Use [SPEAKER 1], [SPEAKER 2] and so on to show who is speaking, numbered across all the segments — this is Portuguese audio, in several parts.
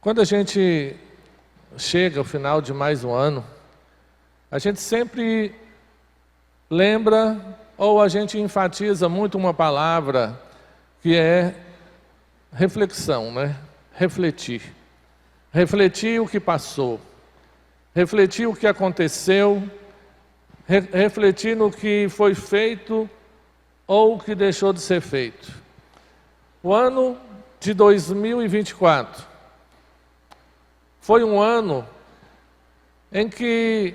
[SPEAKER 1] Quando a gente chega ao final de mais um ano, a gente sempre lembra ou a gente enfatiza muito uma palavra que é reflexão, né? Refletir. Refletir o que passou, refletir o que aconteceu, refletir no que foi feito ou o que deixou de ser feito. O ano de 2024 foi um ano em que,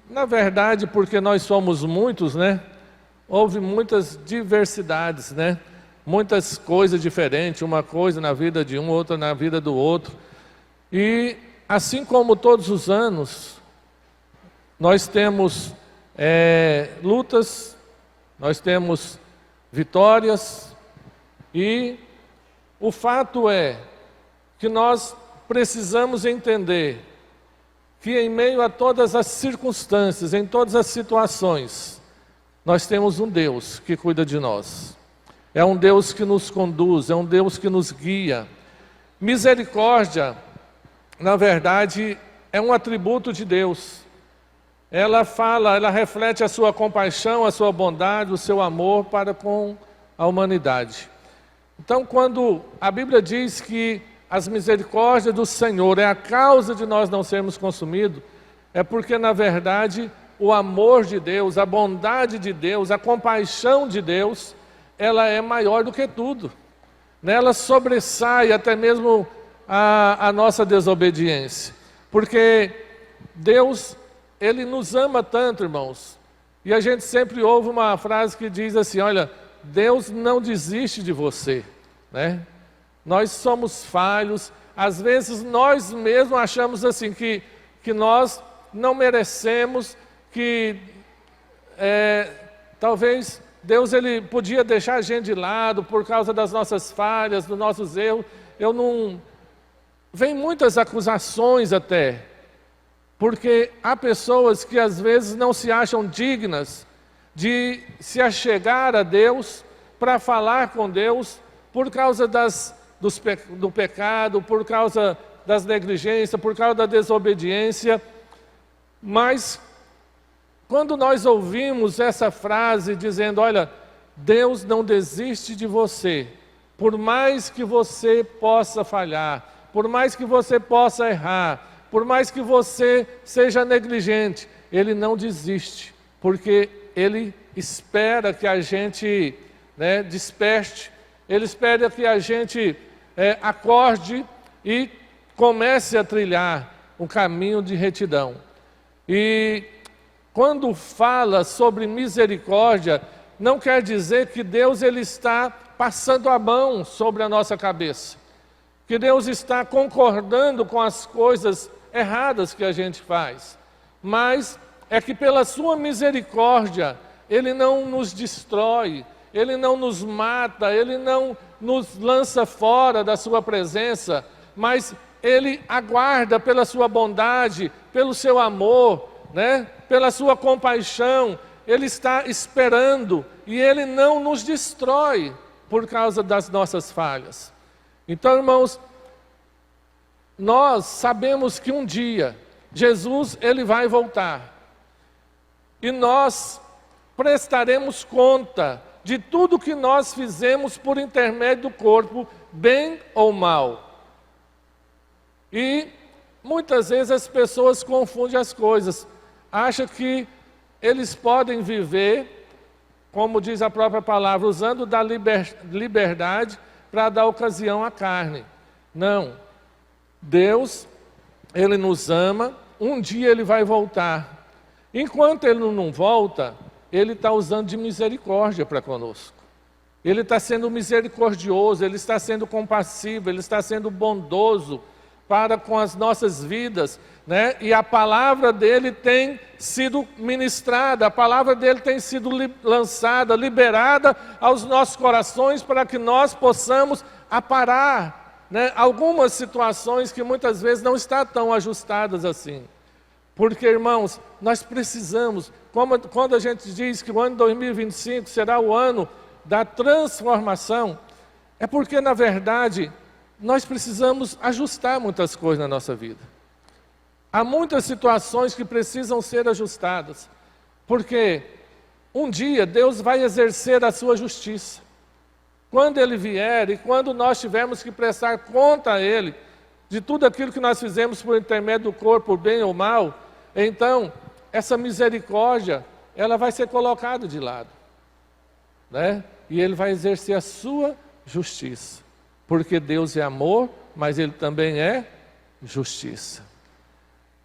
[SPEAKER 1] na verdade, porque nós somos muitos, né? Houve muitas diversidades, né? Muitas coisas diferentes, uma coisa na vida de um, outra na vida do outro. E, assim como todos os anos, nós temos lutas, nós temos vitórias, e o fato é que nós precisamos entender que em meio a todas as circunstâncias, em todas as situações, nós temos um Deus que cuida de nós. É um Deus que nos conduz, é um Deus que nos guia. Misericórdia, na verdade, é um atributo de Deus. Ela reflete a sua compaixão, a sua bondade, o seu amor para com a humanidade. Então, quando a Bíblia diz que as misericórdias do Senhor é a causa de nós não sermos consumidos, é porque, na verdade, o amor de Deus, a bondade de Deus, a compaixão de Deus, ela é maior do que tudo. Ela sobressai até mesmo a nossa desobediência. Porque Deus, Ele nos ama tanto, irmãos. E a gente sempre ouve uma frase que diz assim, olha, Deus não desiste de você, né? Nós somos falhos, às vezes nós mesmos achamos assim que nós não merecemos, que talvez Deus ele podia deixar a gente de lado por causa das nossas falhas, dos nossos erros. Vem muitas acusações até, porque há pessoas que às vezes não se acham dignas de se achegar a Deus, para falar com Deus, por causa do pecado, por causa das negligências, por causa da desobediência. Mas quando nós ouvimos essa frase dizendo, olha, Deus não desiste de você, por mais que você possa falhar, por mais que você possa errar, por mais que você seja negligente, Ele não desiste, porque Ele espera que a gente desperte, Ele espera que a gente acorde e comece a trilhar um caminho de retidão. E quando fala sobre misericórdia, não quer dizer que Deus ele está passando a mão sobre a nossa cabeça, que Deus está concordando com as coisas erradas que a gente faz, mas é que pela sua misericórdia, Ele não nos destrói, Ele não nos mata, Ele não nos lança fora da sua presença, mas Ele aguarda pela sua bondade, pelo seu amor, pela sua compaixão, Ele está esperando e Ele não nos destrói por causa das nossas falhas. Então, irmãos, nós sabemos que um dia Jesus ele vai voltar e nós prestaremos conta de tudo que nós fizemos por intermédio do corpo, bem ou mal. E muitas vezes as pessoas confundem as coisas, acham que eles podem viver, como diz a própria palavra, usando da liberdade para dar ocasião à carne. Não. Deus, Ele nos ama, um dia Ele vai voltar. Enquanto Ele não volta, Ele está usando de misericórdia para conosco. Ele está sendo misericordioso, Ele está sendo compassivo, Ele está sendo bondoso para com as nossas vidas, E a palavra dEle tem sido ministrada, a palavra dEle tem sido lançada, liberada aos nossos corações para que nós possamos aparar algumas situações que muitas vezes não estão tão ajustadas assim. Porque, irmãos, nós precisamos, quando a gente diz que o ano 2025 será o ano da transformação, é porque, na verdade, nós precisamos ajustar muitas coisas na nossa vida. Há muitas situações que precisam ser ajustadas, porque um dia Deus vai exercer a sua justiça. Quando Ele vier e quando nós tivermos que prestar conta a Ele, de tudo aquilo que nós fizemos por intermédio do corpo, bem ou mal, então, essa misericórdia, ela vai ser colocada de lado, né? E Ele vai exercer a sua justiça, porque Deus é amor, mas Ele também é justiça.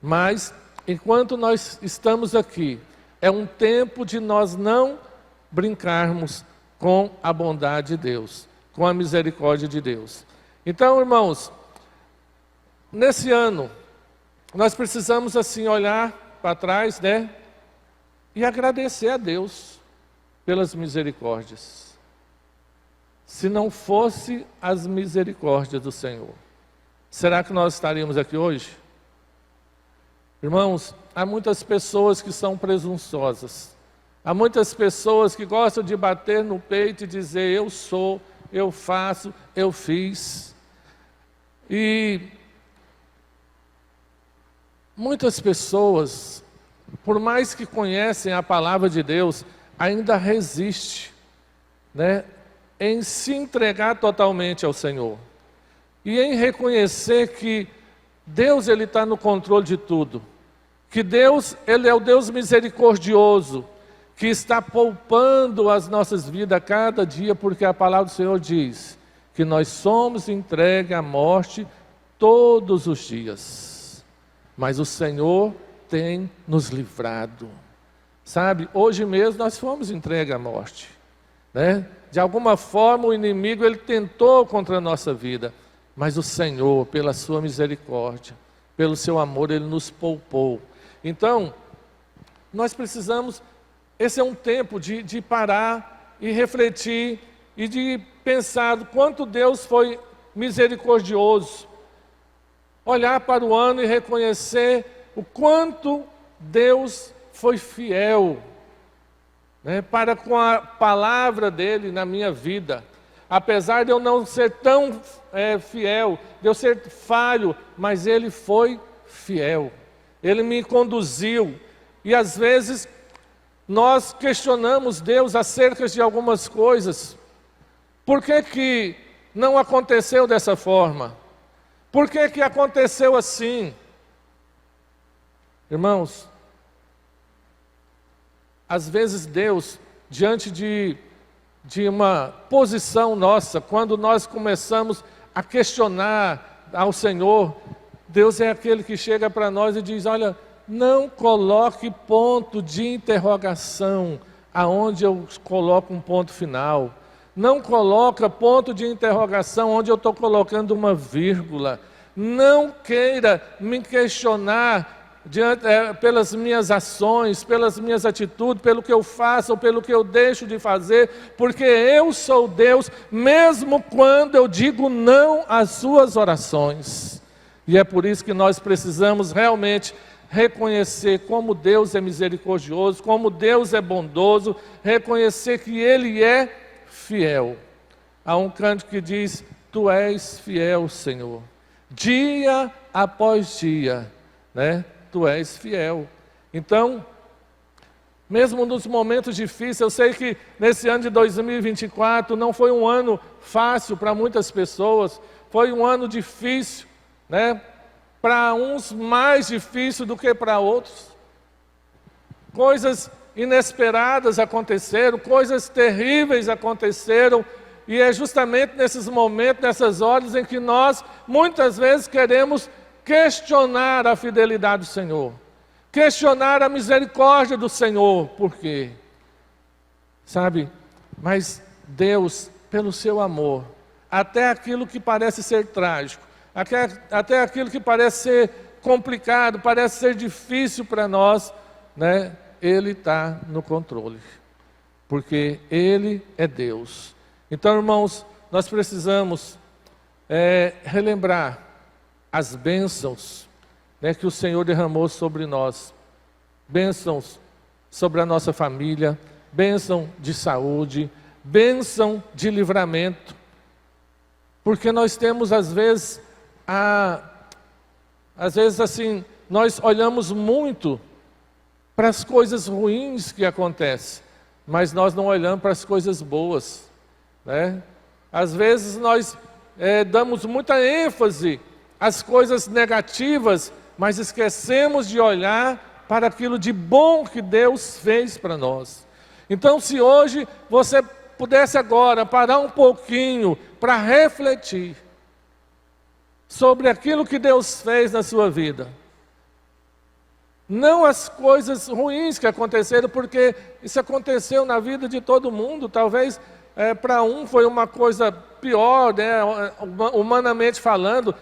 [SPEAKER 1] Mas, enquanto nós estamos aqui, é um tempo de nós não brincarmos com a bondade de Deus, com a misericórdia de Deus. Então, irmãos, nesse ano, nós precisamos assim olhar para trás, né? E agradecer a Deus pelas misericórdias. Se não fosse as misericórdias do Senhor, será que nós estaríamos aqui hoje? Irmãos, há muitas pessoas que são presunçosas. Há muitas pessoas que gostam de bater no peito e dizer: eu sou, eu faço, eu fiz. E muitas pessoas, por mais que conhecem a palavra de Deus, ainda resistem, né, em se entregar totalmente ao Senhor. E em reconhecer que Deus, Ele está no controle de tudo. Que Deus, Ele é o Deus misericordioso, que está poupando as nossas vidas a cada dia, porque a palavra do Senhor diz que nós somos entregues à morte todos os dias. Mas o Senhor tem nos livrado. Sabe, hoje mesmo nós fomos entregues à morte, né? De alguma forma o inimigo, ele tentou contra a nossa vida, mas o Senhor, pela sua misericórdia, pelo seu amor, Ele nos poupou. Então, nós precisamos, esse é um tempo de parar e refletir e de pensar o quanto Deus foi misericordioso. Olhar para o ano e reconhecer o quanto Deus foi fiel, né, para com a palavra dEle na minha vida. Apesar de eu não ser tão fiel, de eu ser falho, mas Ele foi fiel. Ele me conduziu. E às vezes nós questionamos Deus acerca de algumas coisas. Por que que não aconteceu dessa forma? Por que que aconteceu assim? Irmãos, às vezes Deus, diante de uma posição nossa, quando nós começamos a questionar ao Senhor, Deus é aquele que chega para nós e diz: olha, não coloque ponto de interrogação aonde eu coloco um ponto final. Não coloca ponto de interrogação onde eu estou colocando uma vírgula. Não queira me questionar pelas minhas ações, pelas minhas atitudes, pelo que eu faço ou pelo que eu deixo de fazer, porque eu sou Deus, mesmo quando eu digo não às suas orações. E é por isso que nós precisamos realmente reconhecer como Deus é misericordioso, como Deus é bondoso, reconhecer que Ele é fiel. Há um canto que diz: Tu és fiel, Senhor, dia após dia, né? Tu és fiel. Então, mesmo nos momentos difíceis, eu sei que nesse ano de 2024 não foi um ano fácil para muitas pessoas, foi um ano difícil, né? Para uns mais difícil do que para outros. Coisas inesperadas aconteceram, coisas terríveis aconteceram, e é justamente nesses momentos, nessas horas em que nós muitas vezes queremos questionar a fidelidade do Senhor, questionar a misericórdia do Senhor. Por quê? Sabe, mas Deus, pelo seu amor, até aquilo que parece ser trágico, até aquilo que parece ser complicado, parece ser difícil para nós, né? Ele está no controle, porque Ele é Deus. Então, irmãos, nós precisamos relembrar as bênçãos, né, que o Senhor derramou sobre nós. Bênçãos sobre a nossa família, bênção de saúde, bênção de livramento. Porque nós temos, às vezes assim, nós olhamos muito para as coisas ruins que acontecem, mas nós não olhamos para as coisas boas, né? Às vezes nós damos muita ênfase às coisas negativas, mas esquecemos de olhar para aquilo de bom que Deus fez para nós. Então, se hoje você pudesse agora parar um pouquinho para refletir sobre aquilo que Deus fez na sua vida, não as coisas ruins que aconteceram, porque isso aconteceu na vida de todo mundo. Talvez para um foi uma coisa pior, né, humanamente falando.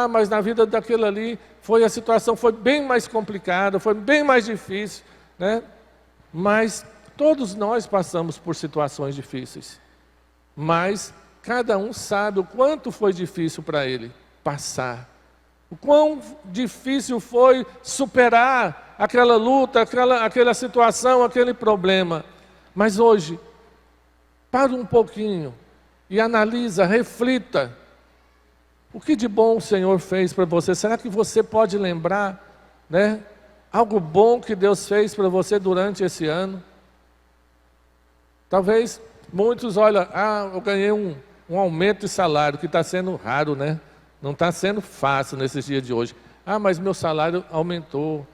[SPEAKER 1] Mas na vida daquele ali a situação foi bem mais complicada, foi bem mais difícil, né? Mas todos nós passamos por situações difíceis. Mas cada um sabe o quanto foi difícil para ele passar. O quão difícil foi superar aquela luta, aquela situação, aquele problema. Mas hoje, para um pouquinho e analisa, reflita. O que de bom o Senhor fez para você? Será que você pode lembrar, né, algo bom que Deus fez para você durante esse ano? Talvez muitos olhem, eu ganhei um aumento de salário, que está sendo raro, né? Não está sendo fácil nesses dias de hoje. Mas meu salário aumentou.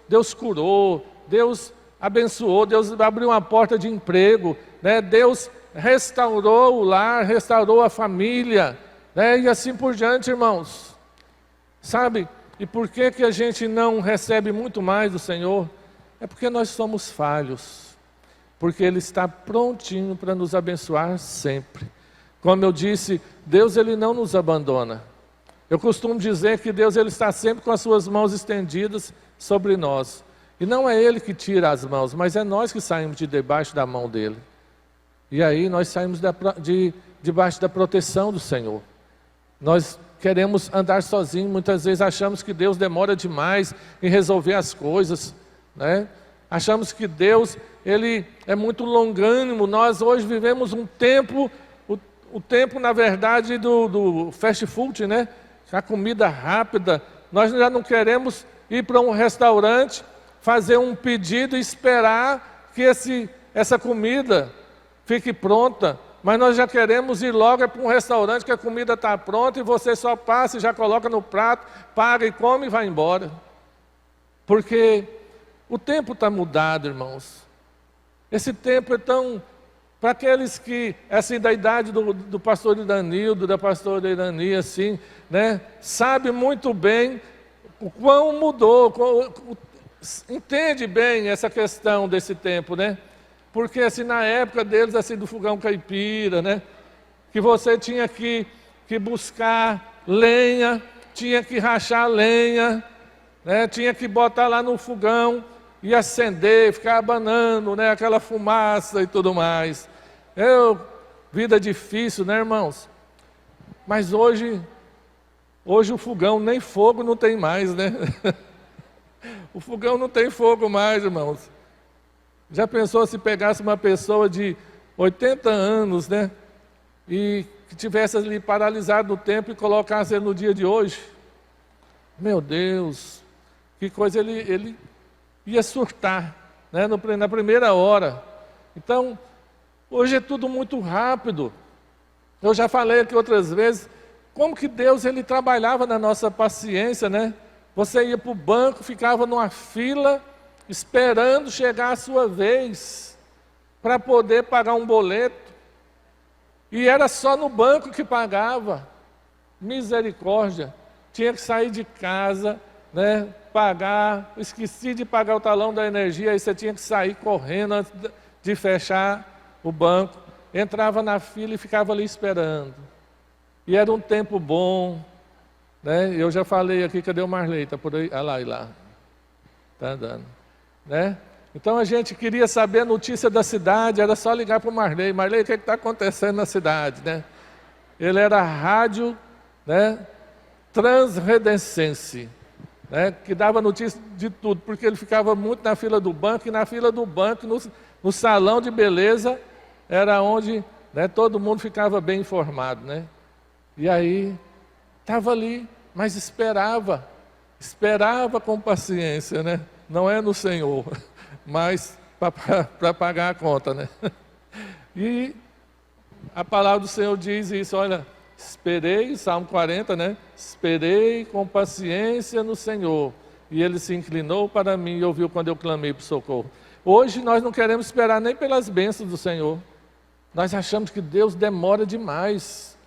[SPEAKER 1] Deus curou, Deus abençoou, Deus abriu uma porta de emprego, né? Deus restaurou o lar, restaurou a família, né? E assim por diante, irmãos. Sabe? E por que a gente não recebe muito mais do Senhor? É porque nós somos falhos. Porque Ele está prontinho para nos abençoar sempre. Como eu disse, Deus Ele não nos abandona. Eu costumo dizer que Deus Ele está sempre com as suas mãos estendidas sobre nós. E não é Ele que tira as mãos, mas é nós que saímos de debaixo da mão dEle. E aí nós saímos debaixo da proteção do Senhor. Nós queremos andar sozinhos, muitas vezes achamos que Deus demora demais em resolver as coisas, né? Achamos que Deus Ele é muito longânimo. Nós hoje vivemos um tempo, o tempo na verdade do fast food, né? A comida rápida. Nós já não queremos ir para um restaurante, fazer um pedido e esperar que essa comida fique pronta, mas nós já queremos ir logo para um restaurante que a comida está pronta e você só passa e já coloca no prato, paga e come e vai embora. Porque o tempo está mudado, irmãos. Esse tempo é tão... Para aqueles que, assim, da idade do pastor Iranildo, da pastora Irani, assim, né, sabe muito bem o quão mudou, entende bem essa questão desse tempo, né? Porque assim, na época deles, assim, do fogão caipira, né, que você tinha que buscar lenha, tinha que rachar lenha, né, tinha que botar lá no fogão e acender, ficar abanando, né, aquela fumaça e tudo mais. Vida difícil, né, irmãos? Mas hoje o fogão nem fogo não tem mais, né? O fogão não tem fogo mais, irmãos. Já pensou se pegasse uma pessoa de 80 anos, né? E que tivesse ali paralisado no tempo e colocasse ele no dia de hoje? Meu Deus, que coisa, ele ia surtar, né? Na primeira hora. Então, hoje é tudo muito rápido. Eu já falei aqui outras vezes, como que Deus Ele trabalhava na nossa paciência, né? Você ia para o banco, ficava numa fila, esperando chegar a sua vez, para poder pagar um boleto. E era só no banco que pagava. Misericórdia. Tinha que sair de casa, né? Pagar, esqueci de pagar o talão da energia, aí você tinha que sair correndo antes de fechar o banco. Entrava na fila e ficava ali esperando. E era um tempo bom, né? Eu já falei aqui, cadê o Marley? Está por aí? Ah lá, e lá. Está andando. Né? Então a gente queria saber a notícia da cidade, era só ligar para o Marley. Marley, o que está acontecendo na cidade? Né? Ele era rádio, né, transredencense, né, que dava notícia de tudo, porque ele ficava muito na fila do banco, e na fila do banco, no salão de beleza, era onde né, todo mundo ficava bem informado, né? E aí, estava ali, mas esperava com paciência, né? Não é no Senhor, mas para pagar a conta, né? E a palavra do Senhor diz isso, olha, esperei, Salmo 40, né? Esperei com paciência no Senhor, e Ele se inclinou para mim e ouviu quando eu clamei por socorro. Hoje nós não queremos esperar nem pelas bênçãos do Senhor. Nós achamos que Deus demora demais.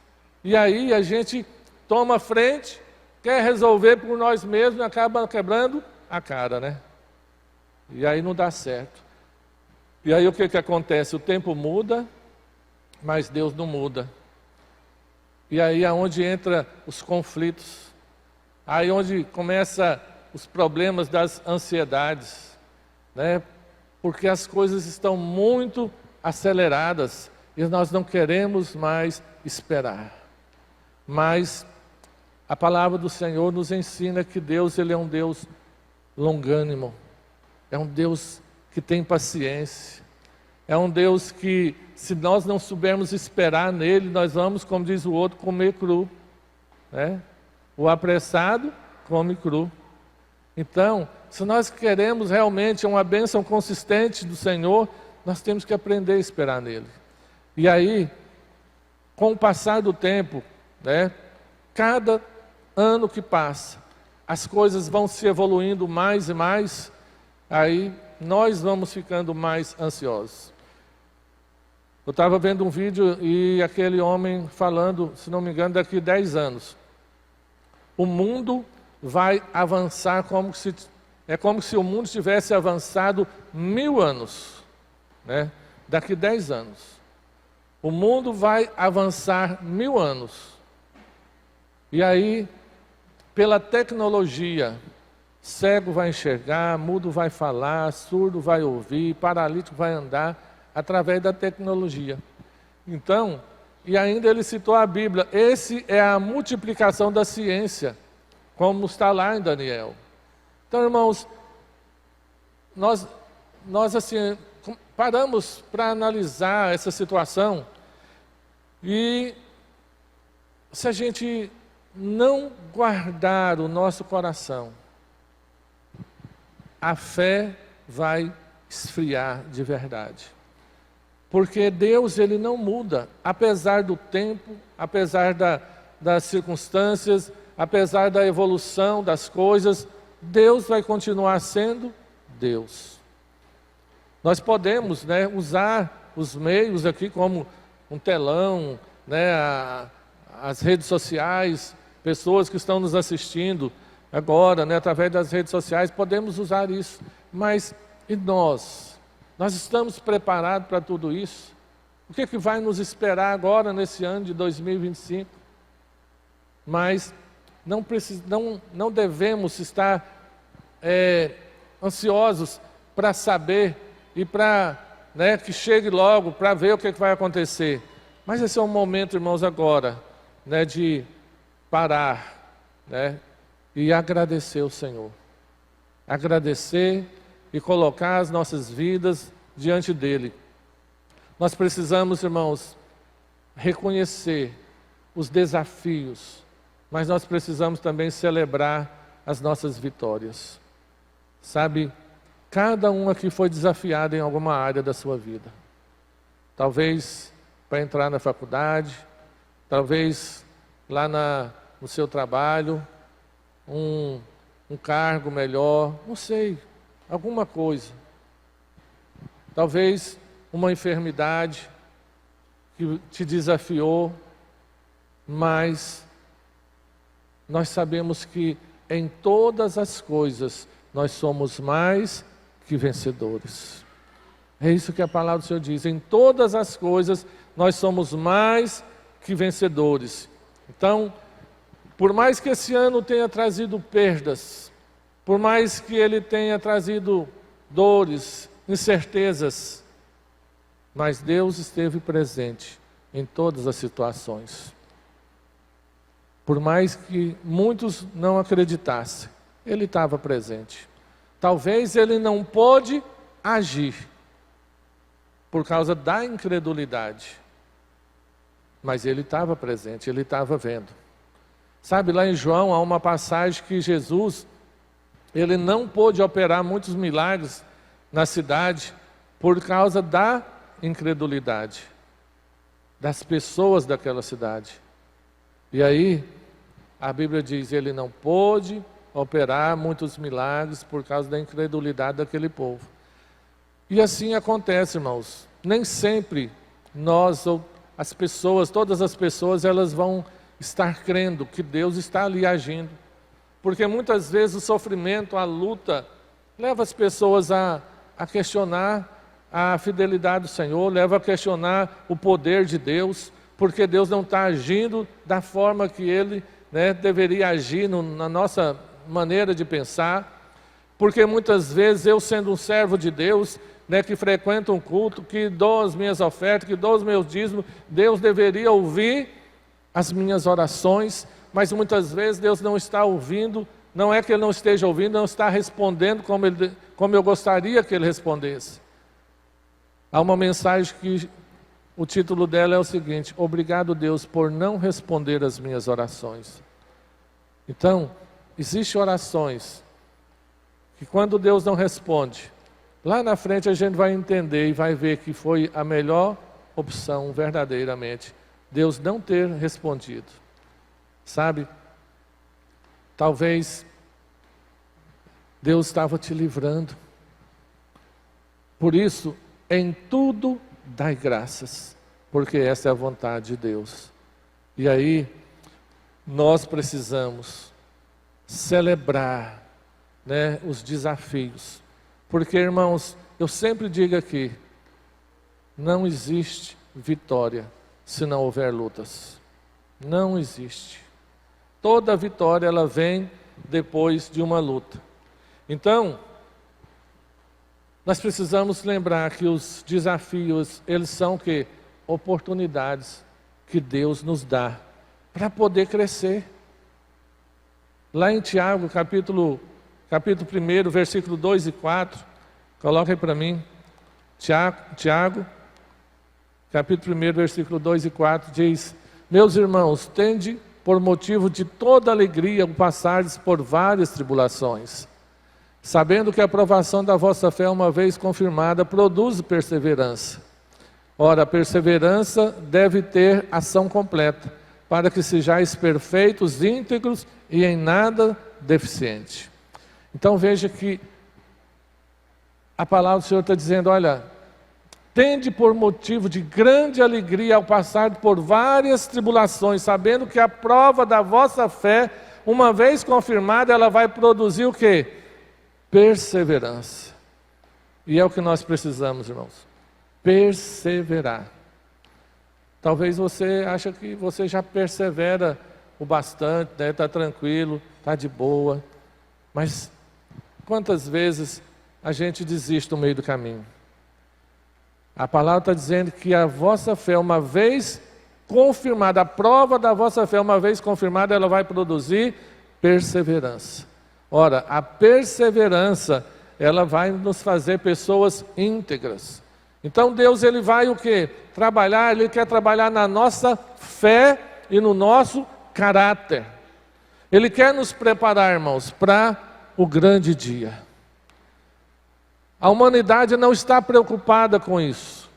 [SPEAKER 1] E aí a gente toma frente, quer resolver por nós mesmos e acaba quebrando a cara, né? E aí não dá certo. E aí o que acontece? O tempo muda, mas Deus não muda. E aí é onde entra os conflitos. Aí onde começa os problemas das ansiedades, né? Porque as coisas estão muito aceleradas e nós não queremos mais esperar. Mas a palavra do Senhor nos ensina que Deus, Ele é um Deus longânimo, é um Deus que tem paciência, é um Deus que, se nós não soubermos esperar nele, nós vamos, como diz o outro, comer cru, né? O apressado come cru. Então, se nós queremos realmente uma bênção consistente do Senhor, nós temos que aprender a esperar nele. E aí, com o passar do tempo, né, cada ano que passa, as coisas vão se evoluindo mais e mais, aí nós vamos ficando mais ansiosos. Eu estava vendo um vídeo e aquele homem falando, se não me engano, daqui 10 anos. O mundo vai avançar como se o mundo tivesse avançado 1000 anos, né? Daqui 10 anos. O mundo vai avançar 1000 anos. E aí, pela tecnologia, cego vai enxergar, mudo vai falar, surdo vai ouvir, paralítico vai andar, através da tecnologia. Então, e ainda ele citou a Bíblia, esse é a multiplicação da ciência, como está lá em Daniel. Então, irmãos, nós assim, paramos para analisar essa situação e se a gente não guardar o nosso coração, a fé vai esfriar de verdade. Porque Deus, Ele não muda, apesar do tempo, apesar das circunstâncias, apesar da evolução das coisas, Deus vai continuar sendo Deus. Nós podemos, né, usar os meios aqui como um telão, né, as redes sociais, pessoas que estão nos assistindo agora, né, através das redes sociais, podemos usar isso. Mas e nós? Nós estamos preparados para tudo isso? O que vai nos esperar agora nesse ano de 2025? Mas não devemos estar ansiosos para saber e para, né, que chegue logo para ver o que vai acontecer. Mas esse é um momento, irmãos, agora, né, de parar, né, e agradecer ao Senhor. Agradecer e colocar as nossas vidas diante dEle. Nós precisamos, irmãos, reconhecer os desafios, mas nós precisamos também celebrar as nossas vitórias. Sabe, cada um aqui foi desafiado em alguma área da sua vida. Talvez para entrar na faculdade, talvez lá no seu trabalho, um cargo melhor, não sei, alguma coisa. Talvez uma enfermidade que te desafiou, mas nós sabemos que em todas as coisas nós somos mais que vencedores. É isso que a palavra do Senhor diz, em todas as coisas nós somos mais que vencedores. Então, por mais que esse ano tenha trazido perdas, por mais que ele tenha trazido dores, incertezas, mas Deus esteve presente em todas as situações. Por mais que muitos não acreditassem, Ele estava presente. Talvez Ele não pôde agir por causa da incredulidade, mas ele estava presente, ele estava vendo. Sabe, lá em João há uma passagem que Jesus, ele não pôde operar muitos milagres na cidade por causa da incredulidade das pessoas daquela cidade. E aí, a Bíblia diz, ele não pôde operar muitos milagres por causa da incredulidade daquele povo. E assim acontece, irmãos. Nem sempre nós, ou as pessoas, todas as pessoas, elas vão estar crendo que Deus está ali agindo. Porque muitas vezes o sofrimento, a luta, leva as pessoas a questionar a fidelidade do Senhor, leva a questionar o poder de Deus, porque Deus não está agindo da forma que Ele deveria agir na nossa maneira de pensar. Porque muitas vezes eu, sendo um servo de Deus, que frequenta um culto, que dou as minhas ofertas, que dou os meus dízimos, Deus deveria ouvir as minhas orações, mas muitas vezes Deus não está ouvindo. Não é que Ele não esteja ouvindo, não está respondendo como eu gostaria que Ele respondesse. Há uma mensagem que o título dela é o seguinte: obrigado, Deus, por não responder as minhas orações. Então, existem orações que quando Deus não responde, lá na frente a gente vai entender e vai ver que foi a melhor opção verdadeiramente, Deus não ter respondido. Sabe? Talvez Deus estava te livrando. Por isso, em tudo dai graças, porque essa é a vontade de Deus. E aí, nós precisamos celebrar os desafios. Porque, irmãos, eu sempre digo aqui, não existe vitória se não houver lutas. Não existe. Toda vitória, ela vem depois de uma luta. Então, nós precisamos lembrar que os desafios, eles são que? Oportunidades que Deus nos dá para poder crescer. Lá em Tiago, capítulo 1, versículo 2 e 4, coloca aí para mim. Tiago, capítulo 1, versículo 2 e 4, diz: meus irmãos, tende por motivo de toda alegria o passardes por várias tribulações, sabendo que a aprovação da vossa fé, uma vez confirmada, produz perseverança. Ora, a perseverança deve ter ação completa, para que sejais perfeitos, íntegros e em nada deficiente. Então veja que a palavra do Senhor está dizendo, olha, tende por motivo de grande alegria ao passar por várias tribulações, sabendo que a prova da vossa fé, uma vez confirmada, ela vai produzir o quê? Perseverança. E é o que nós precisamos, irmãos. Perseverar. Talvez você ache que você já persevera o bastante, está tranquilo, está de boa. Mas quantas vezes a gente desiste no meio do caminho? A palavra está dizendo que a vossa fé, uma vez confirmada, a prova da vossa fé, uma vez confirmada, ela vai produzir perseverança. Ora, a perseverança, ela vai nos fazer pessoas íntegras. Então Deus, Ele vai o quê? Trabalhar, Ele quer trabalhar na nossa fé e no nosso caráter. Ele quer nos preparar, irmãos, para o grande dia. A humanidade não está preocupada com isso.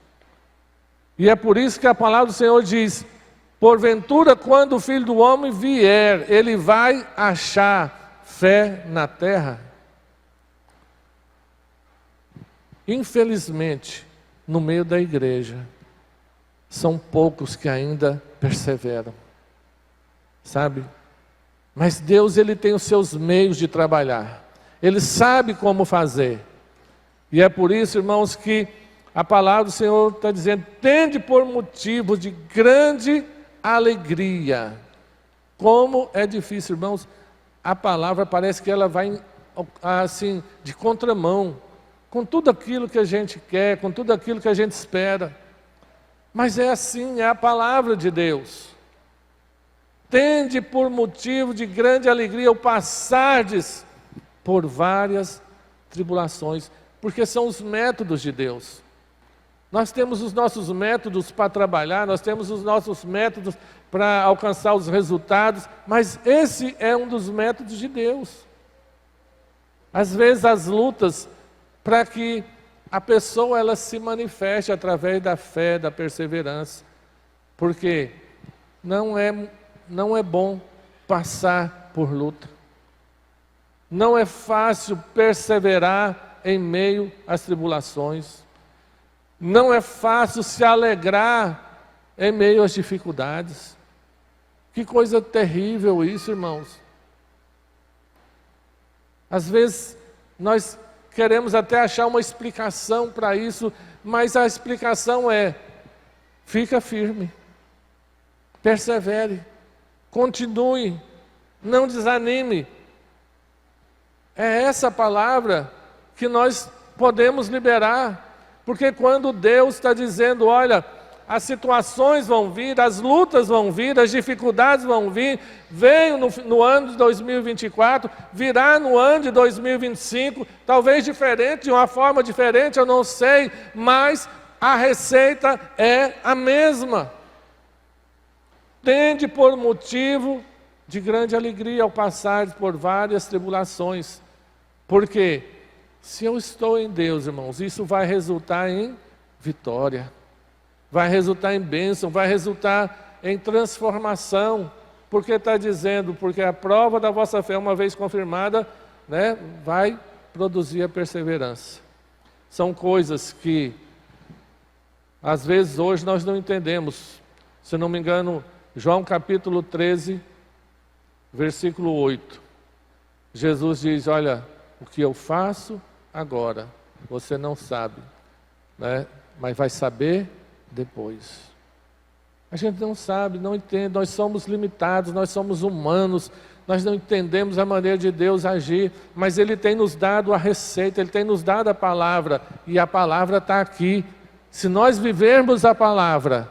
[SPEAKER 1] E é por isso que a palavra do Senhor diz, porventura, quando o Filho do Homem vier, Ele vai achar fé na terra? Infelizmente, no meio da igreja, são poucos que ainda perseveram, sabe? Mas Deus, Ele tem os seus meios de trabalhar, Ele sabe como fazer, e é por isso, irmãos, que a palavra do Senhor está dizendo, tende por motivo de grande alegria. Como é difícil, irmãos, a palavra parece que ela vai assim, de contramão, com tudo aquilo que a gente quer, com tudo aquilo que a gente espera. Mas é assim, é a palavra de Deus. Tende por motivo de grande alegria o passardes por várias tribulações, porque são os métodos de Deus. Nós temos os nossos métodos para trabalhar, nós temos os nossos métodos para alcançar os resultados, mas esse é um dos métodos de Deus. Às vezes as lutas para que a pessoa ela se manifeste através da fé, da perseverança, porque não é bom passar por luta. Não é fácil perseverar em meio às tribulações. Não é fácil se alegrar em meio às dificuldades. Que coisa terrível isso, irmãos. Às vezes nós queremos até achar uma explicação para isso, mas a explicação é: fica firme, persevere, continue, não desanime. É essa palavra que nós podemos liberar, porque quando Deus está dizendo, olha, as situações vão vir, as lutas vão vir, as dificuldades vão vir, veio no ano de 2024, virá no ano de 2025, talvez diferente, de uma forma diferente, eu não sei, mas a receita é a mesma. Tende por motivo de grande alegria ao passar por várias tribulações, porque se eu estou em Deus, irmãos, isso vai resultar em vitória. Vai resultar em bênção, vai resultar em transformação, porque está dizendo, porque a prova da vossa fé, uma vez confirmada, né, vai produzir a perseverança. São coisas que, às vezes, hoje nós não entendemos. Se não me engano, João capítulo 13, versículo 8. Jesus diz, olha, o que eu faço agora, você não sabe, né, mas vai saber depois. A gente não sabe, não entende, nós somos limitados, nós somos humanos, nós não entendemos a maneira de Deus agir, mas Ele tem nos dado a receita, Ele tem nos dado a palavra, e a palavra está aqui. Se nós vivermos a palavra,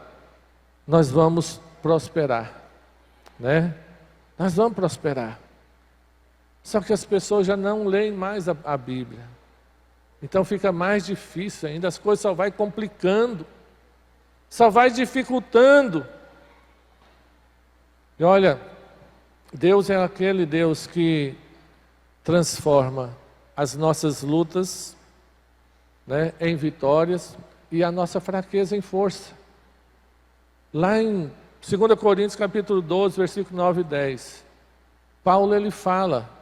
[SPEAKER 1] nós vamos prosperar, né? Nós vamos prosperar. Só que as pessoas já não leem mais a Bíblia, então fica mais difícil ainda, as coisas só vai complicando, só vai dificultando. E olha, Deus é aquele Deus que transforma as nossas lutas, né, em vitórias e a nossa fraqueza em força. Lá em 2 Coríntios capítulo 12, versículo 9 e 10, Paulo ele fala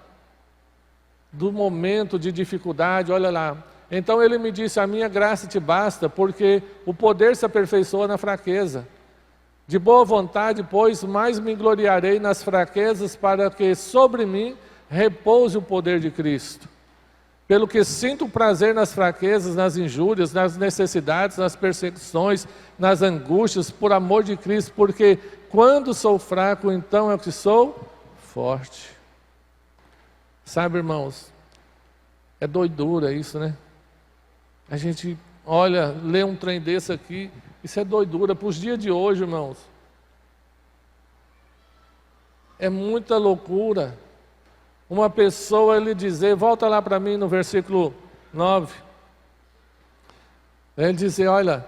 [SPEAKER 1] do momento de dificuldade, olha lá. Então ele me disse, a minha graça te basta, porque o poder se aperfeiçoa na fraqueza. De boa vontade, pois, mais me gloriarei nas fraquezas, para que sobre mim repouse o poder de Cristo. Pelo que sinto prazer nas fraquezas, nas injúrias, nas necessidades, nas perseguições, nas angústias, por amor de Cristo, porque quando sou fraco, então é que sou forte. Sabe, irmãos, é doidura isso, né? A gente olha, lê um trem desse aqui, isso é doidura para os dias de hoje, irmãos. É muita loucura. Uma pessoa ele dizer, volta lá para mim no versículo 9. Ele dizer, olha,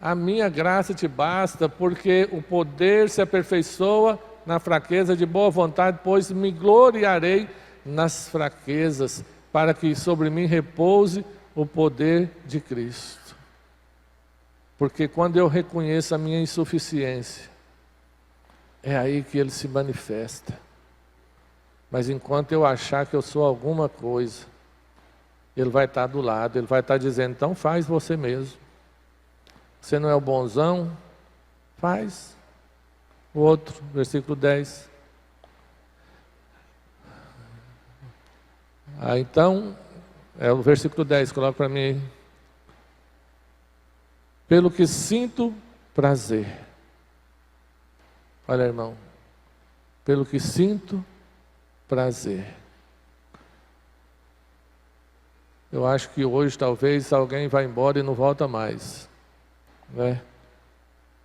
[SPEAKER 1] a minha graça te basta, porque o poder se aperfeiçoa na fraqueza, de boa vontade, pois me gloriarei nas fraquezas, para que sobre mim repouse o poder de Cristo. Porque quando eu reconheço a minha insuficiência, é aí que Ele se manifesta. Mas enquanto eu achar que eu sou alguma coisa, Ele vai estar do lado, Ele vai estar dizendo, então faz você mesmo. Você não é o bonzão? Faz. O outro, versículo 10. Então, é o versículo 10, coloca para mim aí. Pelo que sinto prazer. Olha, irmão. Pelo que sinto prazer. Eu acho que hoje talvez alguém vai embora e não volta mais, né?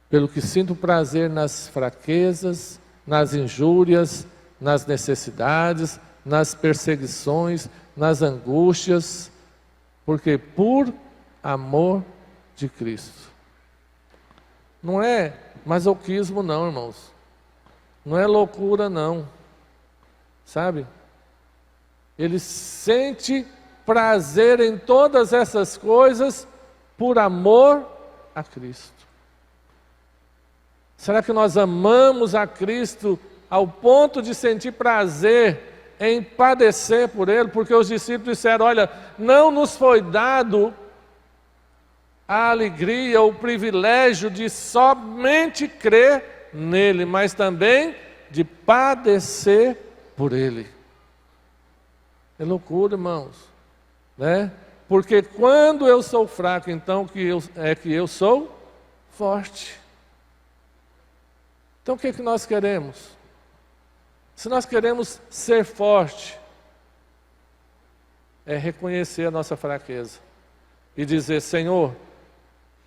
[SPEAKER 1] Pelo que sinto prazer nas fraquezas, nas injúrias, nas necessidades, nas perseguições, nas angústias, porque por amor de Cristo. Não é masoquismo não, irmãos. Não é loucura não. Sabe? Ele sente prazer em todas essas coisas por amor a Cristo. Será que nós amamos a Cristo ao ponto de sentir prazer em padecer por Ele? Porque os discípulos disseram, olha, não nos foi dado a alegria, o privilégio de somente crer nele, mas também de padecer por Ele. É loucura, irmãos, né? Porque quando eu sou fraco, então que eu sou forte. Então o que nós queremos? Se nós queremos ser forte, é reconhecer a nossa fraqueza e dizer, Senhor,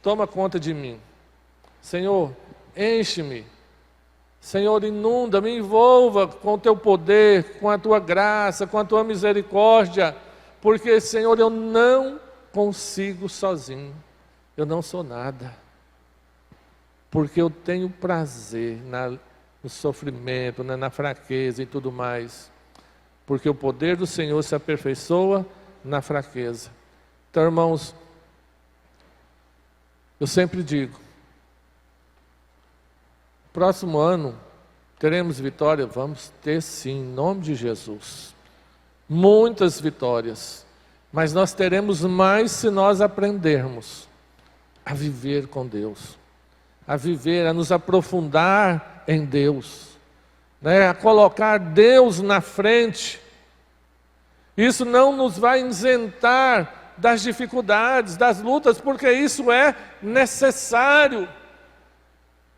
[SPEAKER 1] toma conta de mim. Senhor, enche-me. Senhor, inunda, me envolva com o teu poder, com a tua graça, com a tua misericórdia, porque, Senhor, eu não consigo sozinho, eu não sou nada, porque eu tenho prazer no sofrimento, na fraqueza e tudo mais, porque o poder do Senhor se aperfeiçoa na fraqueza. Então, irmãos, eu sempre digo, próximo ano, teremos vitória? Vamos ter sim, em nome de Jesus. Muitas vitórias. Mas nós teremos mais se nós aprendermos a viver com Deus. A viver, a nos aprofundar em Deus. A colocar Deus na frente. Isso não nos vai isentar das dificuldades, das lutas, porque isso é necessário.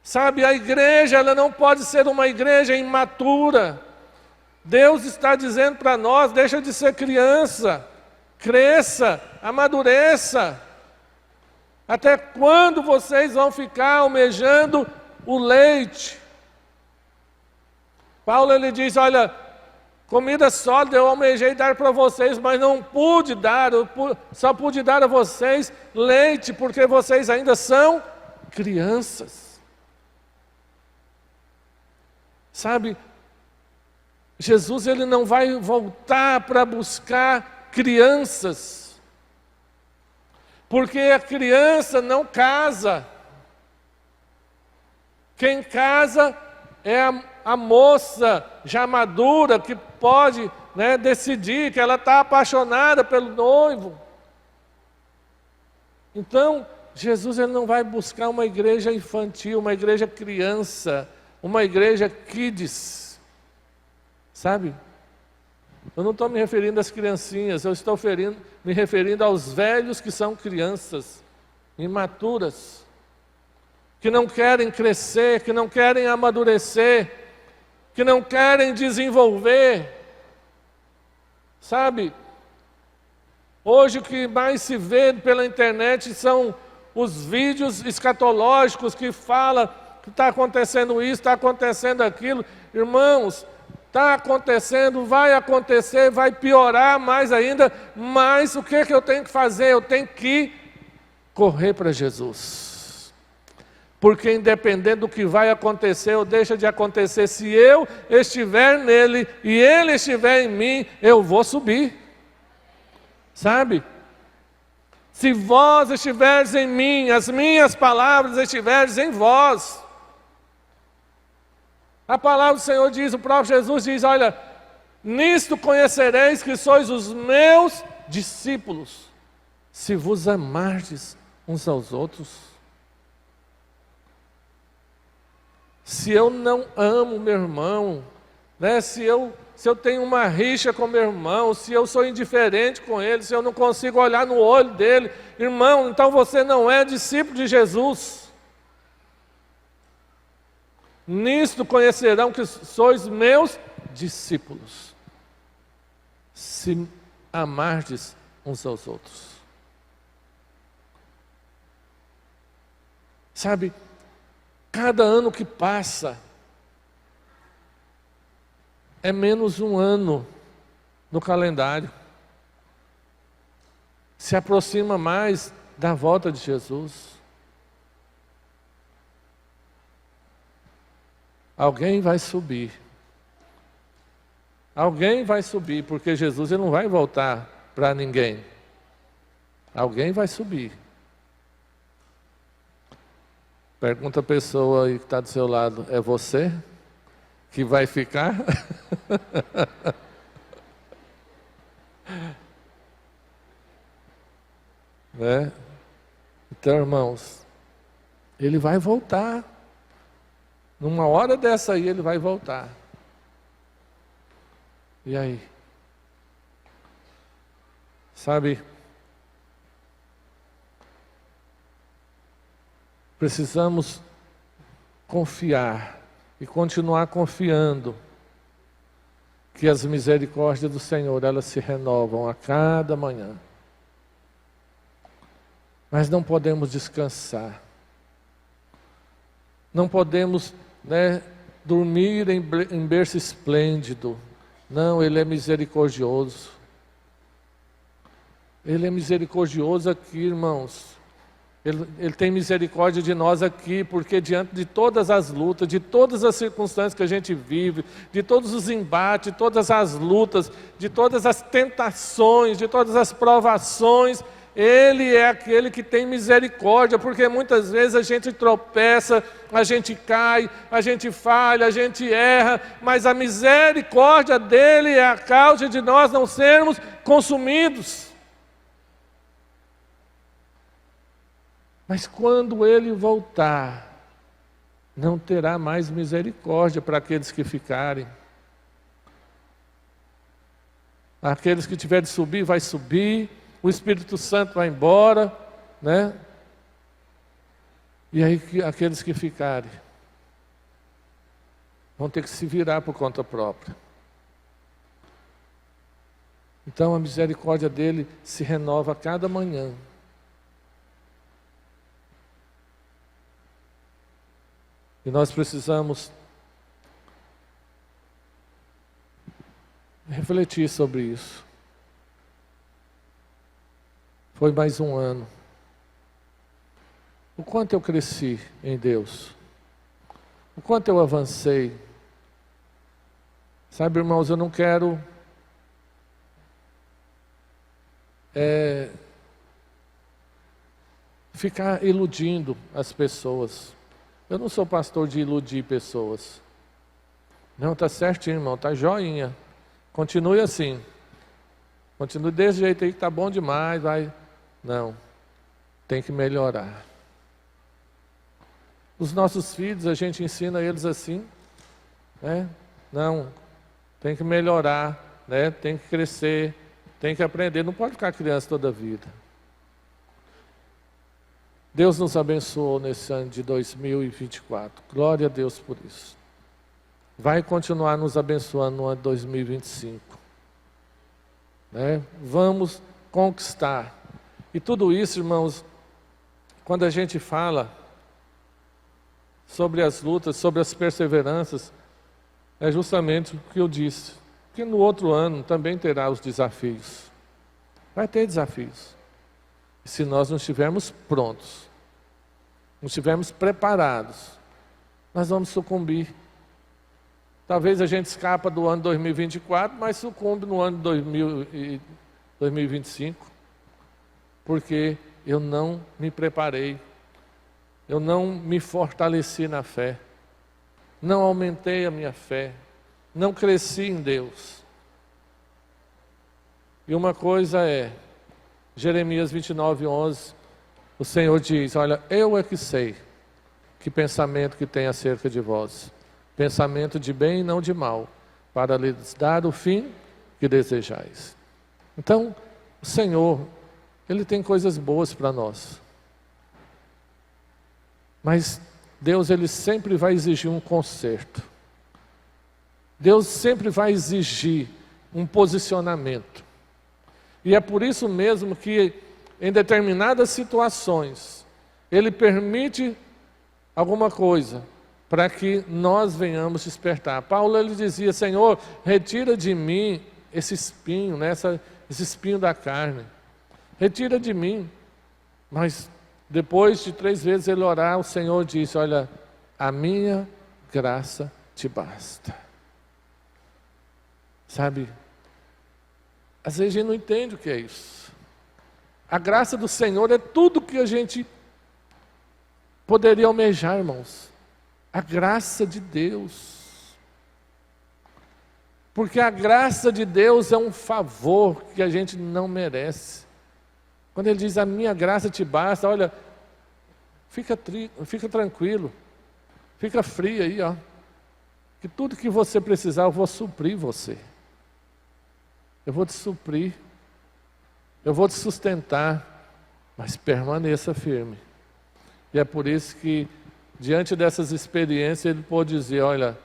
[SPEAKER 1] Sabe, a igreja, ela não pode ser uma igreja imatura. Deus está dizendo para nós, deixa de ser criança, cresça, amadureça. Até quando vocês vão ficar almejando o leite? Paulo, ele diz, olha, comida sólida eu almejei dar para vocês, mas não pude dar, só pude dar a vocês leite, porque vocês ainda são crianças. Sabe, Jesus, ele não vai voltar para buscar crianças, porque a criança não casa. Quem casa é a moça já madura, que pode decidir, que ela está apaixonada pelo noivo. Então, Jesus, ele não vai buscar uma igreja infantil, uma igreja criança, uma igreja kids, sabe? Eu não estou me referindo às criancinhas, eu estou me referindo aos velhos que são crianças, imaturas, que não querem crescer, que não querem amadurecer, que não querem desenvolver, sabe? Hoje o que mais se vê pela internet são os vídeos escatológicos que falam que está acontecendo isso, está acontecendo aquilo. Irmãos, está acontecendo, vai acontecer, vai piorar mais ainda, mas o que eu tenho que fazer? Eu tenho que correr para Jesus. Porque independente do que vai acontecer ou deixa de acontecer, se eu estiver nele e ele estiver em mim, eu vou subir. Sabe? Se vós estiveres em mim, as minhas palavras estiveres em vós. A palavra do Senhor diz, o próprio Jesus diz, olha, nisto conhecereis que sois os meus discípulos, se vos amardes uns aos outros. Se eu não amo meu irmão, se eu tenho uma rixa com meu irmão, se eu sou indiferente com ele, se eu não consigo olhar no olho dele, irmão, então você não é discípulo de Jesus. Nisto conhecerão que sois meus discípulos, se amardes uns aos outros. Sabe, cada ano que passa é menos um ano no calendário. Se aproxima mais da volta de Jesus. Alguém vai subir. Alguém vai subir, porque Jesus ele não vai voltar para ninguém. Alguém vai subir. Pergunta a pessoa aí que está do seu lado, é você que vai ficar? Né? Então, irmãos, ele vai voltar. Numa hora dessa aí, ele vai voltar. E aí? Sabe? Precisamos confiar e continuar confiando que as misericórdias do Senhor, elas se renovam a cada manhã. Mas não podemos descansar. Não podemos, dormir em berço esplêndido. Não, Ele é misericordioso. Ele é misericordioso aqui, irmãos. Ele tem misericórdia de nós aqui, porque diante de todas as lutas, de todas as circunstâncias que a gente vive, de todos os embates, de todas as lutas, de todas as tentações, de todas as provações, Ele é aquele que tem misericórdia, porque muitas vezes a gente tropeça, a gente cai, a gente falha, a gente erra, mas a misericórdia dEle é a causa de nós não sermos consumidos. Mas quando Ele voltar, não terá mais misericórdia para aqueles que ficarem. Aqueles que tiverem de subir, vai subir. O Espírito Santo vai embora, né? E aí aqueles que ficarem vão ter que se virar por conta própria. Então a misericórdia dele se renova a cada manhã. E nós precisamos refletir sobre isso. Foi mais um ano. O quanto eu cresci em Deus. O quanto eu avancei. Sabe, irmãos, eu não quero ficar iludindo as pessoas. Eu não sou pastor de iludir pessoas. Não, está certinho, irmão, está joinha. Continue assim. Continue desse jeito aí que está bom demais, vai. Não, tem que melhorar. Os nossos filhos, a gente ensina eles assim, né? Não, tem que melhorar, né? Tem que crescer, tem que aprender, não pode ficar criança toda a vida. Deus nos abençoou nesse ano de 2024, glória a Deus por isso. Vai continuar nos abençoando no ano de 2025. Né? Vamos conquistar. E tudo isso, irmãos, quando a gente fala sobre as lutas, sobre as perseveranças, é justamente o que eu disse. Que no outro ano também terá os desafios. Vai ter desafios. E se nós não estivermos prontos, não estivermos preparados, nós vamos sucumbir. Talvez a gente escapa do ano 2024, mas sucumbe no ano 2025. Porque eu não me preparei, eu não me fortaleci na fé, não aumentei a minha fé, não cresci em Deus. E uma coisa é, Jeremias 29:11, o Senhor diz, olha, eu é que sei que pensamento que tem acerca de vós, pensamento de bem e não de mal, para lhes dar o fim que desejais. Então, o Senhor, Ele tem coisas boas para nós. Mas Deus, Ele sempre vai exigir um conserto. Deus sempre vai exigir um posicionamento. E é por isso mesmo que em determinadas situações, Ele permite alguma coisa para que nós venhamos despertar. Paulo, ele dizia, Senhor, retira de mim esse espinho, esse espinho da carne. Retira de mim. Mas depois de 3 vezes ele orar, o Senhor disse: olha, a minha graça te basta. Sabe, às vezes a gente não entende o que é isso. A graça do Senhor é tudo que a gente poderia almejar, irmãos. A graça de Deus. Porque a graça de Deus é um favor que a gente não merece. Quando Ele diz, a minha graça te basta, olha, fica tranquilo, fica frio aí, ó. Que tudo que você precisar, eu vou suprir você. Eu vou te suprir. Eu vou te sustentar, mas permaneça firme. E é por isso que, diante dessas experiências, ele pôde dizer, olha,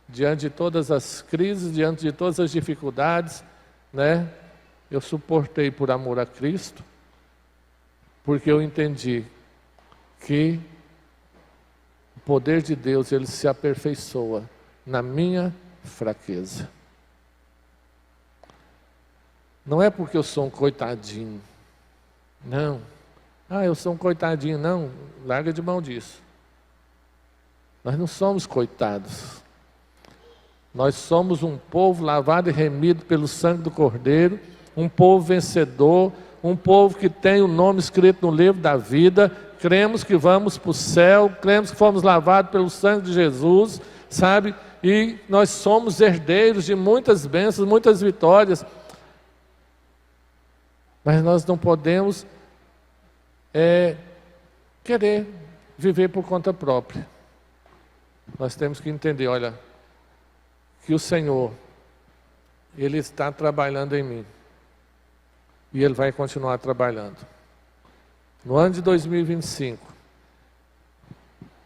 [SPEAKER 1] diante de todas as crises, diante de todas as dificuldades, né, eu suportei por amor a Cristo, porque eu entendi que o poder de Deus, ele se aperfeiçoa na minha fraqueza. Não é porque eu sou um coitadinho, não. Eu sou um coitadinho, não, larga de mão disso. Nós não somos coitados. Nós somos um povo lavado e remido pelo sangue do Cordeiro, um povo vencedor, um povo que tem o nome escrito no livro da vida. Cremos que vamos para o céu, cremos que fomos lavados pelo sangue de Jesus, sabe? E nós somos herdeiros de muitas bênçãos, muitas vitórias. Mas nós não podemos querer viver por conta própria. Nós temos que entender, olha, que o Senhor, Ele está trabalhando em mim. E Ele vai continuar trabalhando. No ano de 2025,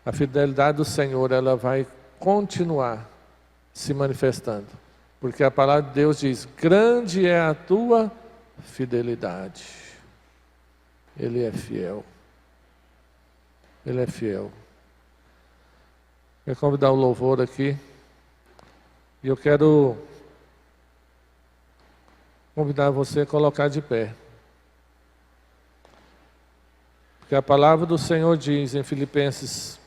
[SPEAKER 1] a fidelidade do Senhor, ela vai continuar se manifestando. Porque a palavra de Deus diz, grande é a tua fidelidade. Ele é fiel. Ele é fiel. Quero convidar o louvor aqui. E eu quero convidar você a colocar de pé. Porque a palavra do Senhor diz em Filipenses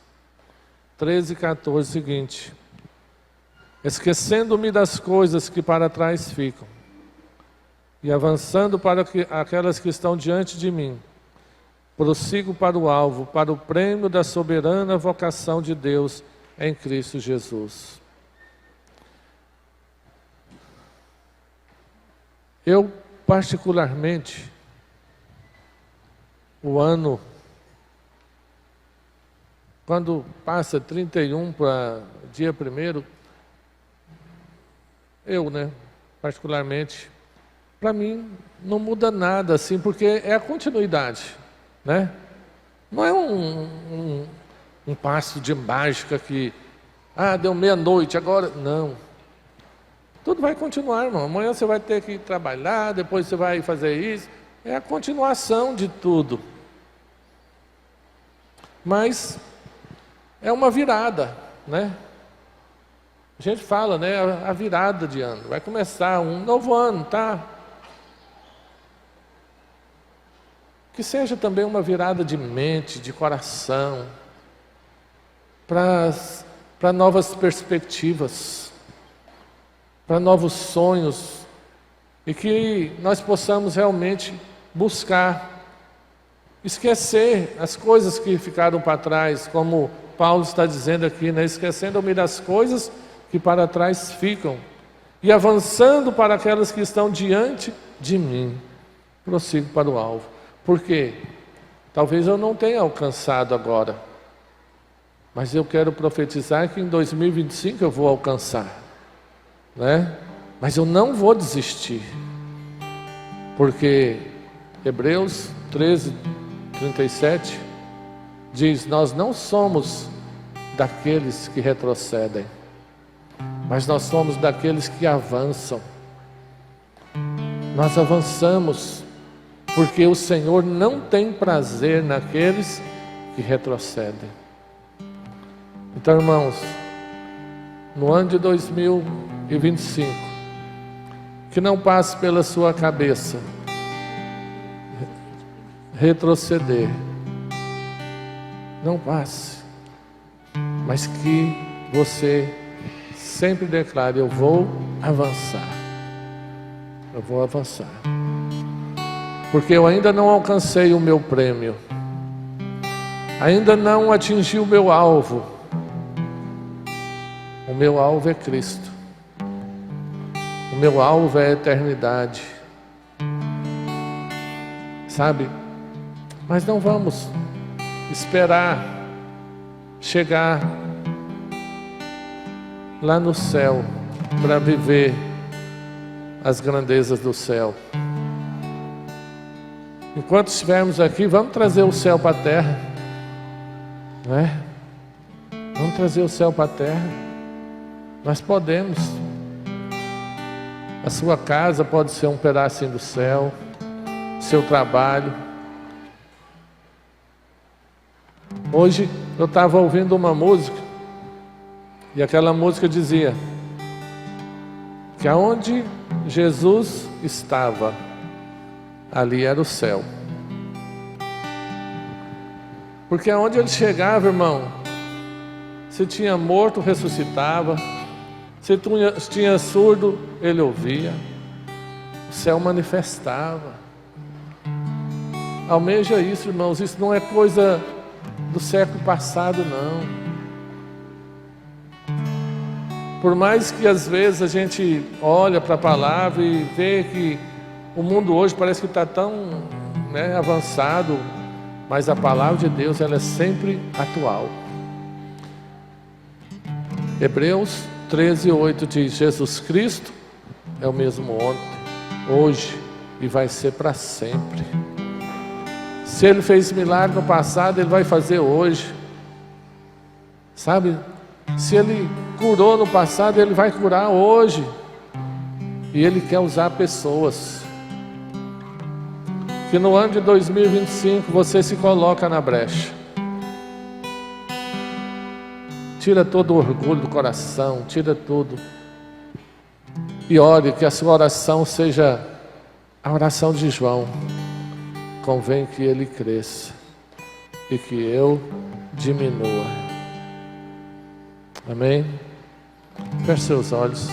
[SPEAKER 1] 13:14 o seguinte: esquecendo-me das coisas que para trás ficam, e avançando para aquelas que estão diante de mim, prossigo para o alvo, para o prêmio da soberana vocação de Deus em Cristo Jesus. Eu, particularmente, o ano, quando passa 31 para dia 1º, particularmente, para mim não muda nada assim, porque é a continuidade, né? Não é um passo de mágica que, deu meia-noite, agora, não. Tudo vai continuar, irmão. Amanhã você vai ter que trabalhar, depois você vai fazer isso. É a continuação de tudo. Mas é uma virada, né? A gente fala, né? A virada de ano. Vai começar um novo ano, tá? Que seja também uma virada de mente, de coração, para novas perspectivas, para novos sonhos, e que nós possamos realmente buscar, esquecer as coisas que ficaram para trás, como Paulo está dizendo aqui, né? Esquecendo-me das coisas que para trás ficam, e avançando para aquelas que estão diante de mim, prossigo para o alvo. Por quê? Talvez eu não tenha alcançado agora, mas eu quero profetizar que em 2025 eu vou alcançar, né? Mas eu não vou desistir, porque Hebreus 13:37 diz: nós não somos daqueles que retrocedem, mas nós somos daqueles que avançam. Nós avançamos, porque o Senhor não tem prazer naqueles que retrocedem. Então, irmãos, no ano de 2025, que não passe pela sua cabeça retroceder. Não passe, mas que você sempre declare: eu vou avançar. Eu vou avançar. Porque eu ainda não alcancei o meu prêmio. Ainda não atingi o meu alvo. O meu alvo é Cristo. O meu alvo é a eternidade. Sabe? Mas não vamos esperar chegar lá no céu para viver as grandezas do céu. Enquanto estivermos aqui, vamos trazer o céu para a terra, não é? Vamos trazer o céu para a terra. Nós podemos. A sua casa pode ser um pedacinho do céu, seu trabalho. Hoje eu estava ouvindo uma música e aquela música dizia que aonde Jesus estava, ali era o céu. Porque aonde ele chegava, irmão, se tinha morto, ressuscitava. Se tinha surdo, ele ouvia. O céu manifestava. Almeja isso, irmãos. Isso não é coisa do século passado, não. Por mais que às vezes a gente olha para a palavra e vê que o mundo hoje parece que está tão avançado, mas a palavra de Deus, ela é sempre atual. Hebreus 13:8 diz: Jesus Cristo é o mesmo ontem, hoje e vai ser para sempre. Se Ele fez milagre no passado, Ele vai fazer hoje. Sabe? Se Ele curou no passado, Ele vai curar hoje. E Ele quer usar pessoas. Que no ano de 2025 você se coloca na brecha. Tira todo o orgulho do coração, tira tudo. E ore que a sua oração seja a oração de João. Convém que ele cresça e que eu diminua. Amém? Feche seus olhos.